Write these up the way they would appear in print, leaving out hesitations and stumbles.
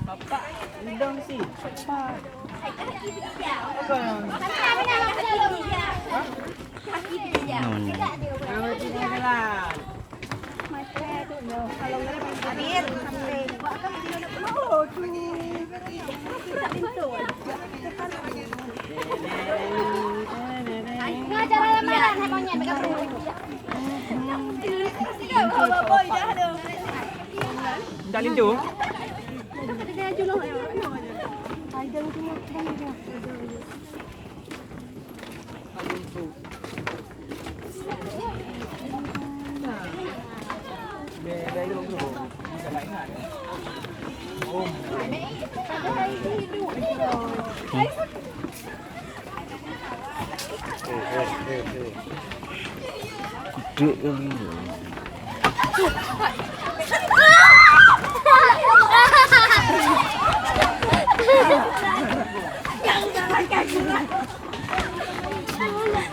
Bapak hidung sih. Bapak. Apa yang? Nama dia adalah. Kalau Amir, Cara lamaran emangnya mereka Dah lindu. Gede kali.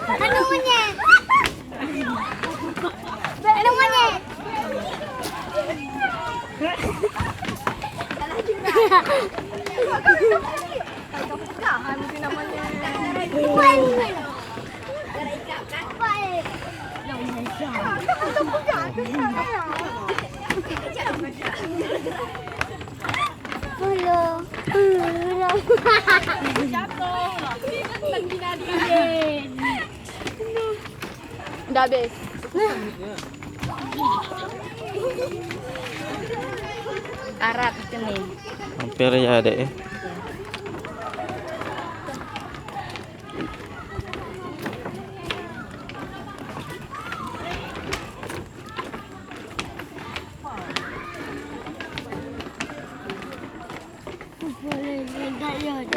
Ano monyet? Ano monyet? Hello. Dah habis. Karat macam ni. Hampir ya ada ya.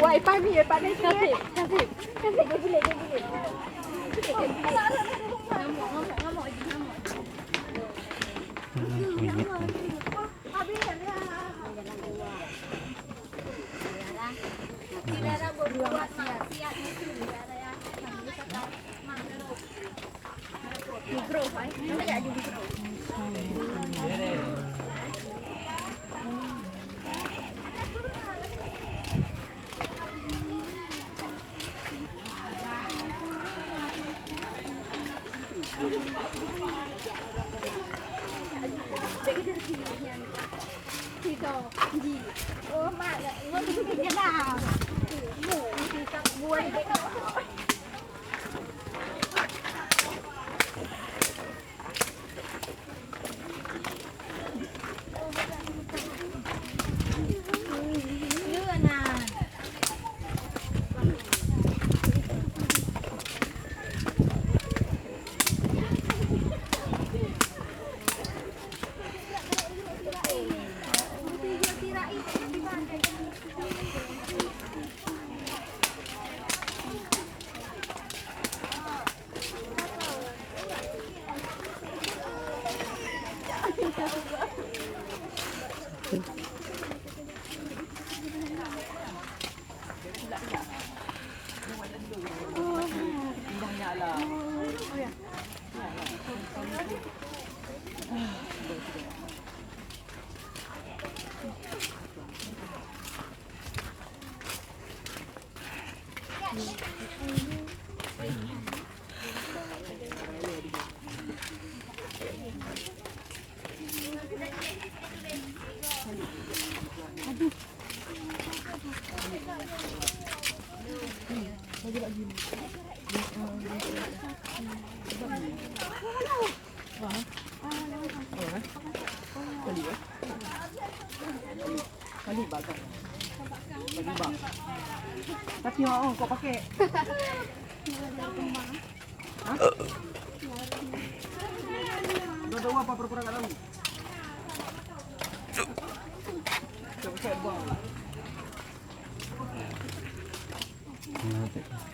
Wah, pani cantik. Cantik dia gila. Minit. Oh, mak, ngomong dia dah. Buat dia. Tapi kau pakai. Dua apa pura-pura kat dalam? Coba buang.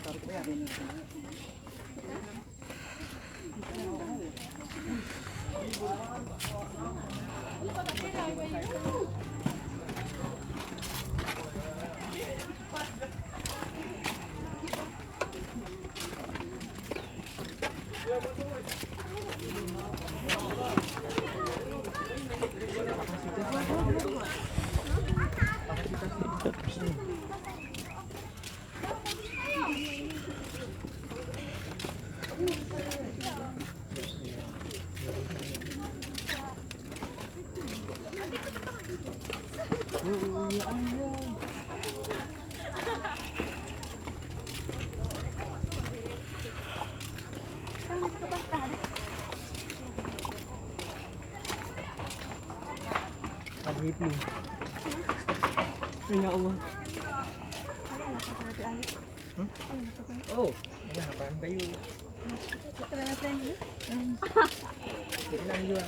Tarik bayar ini. Lagi pun. Ya Allah. Oh, ada apaan bayu? Hilang juga.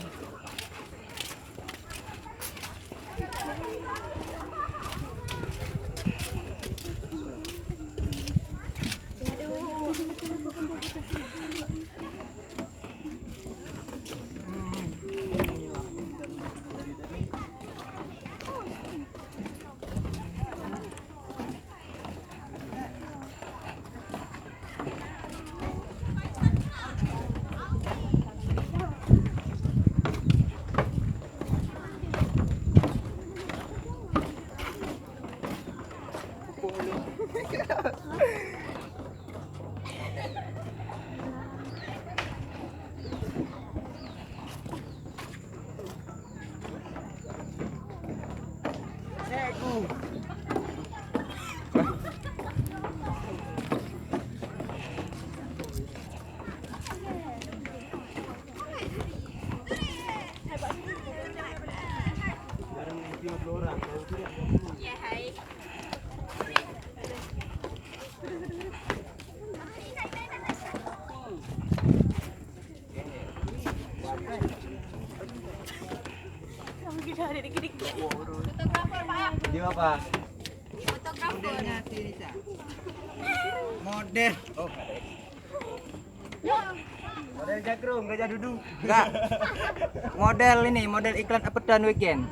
Di apa? Modelnya Tirisa. Model. Oh, model jakrung, gajah duduk. Enggak. Model ini, model iklan Apedan Weekend.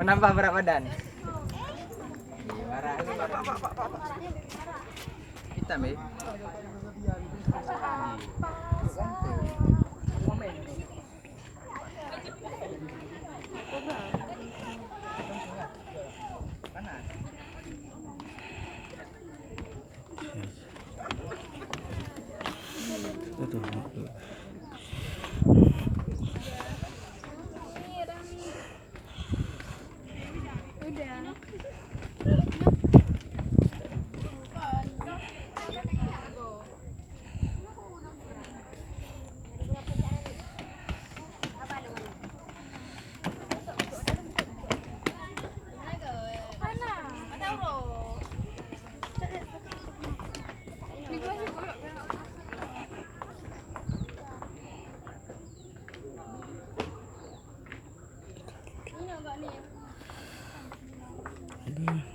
Menambah berat badan. Hitam ya. Aduh.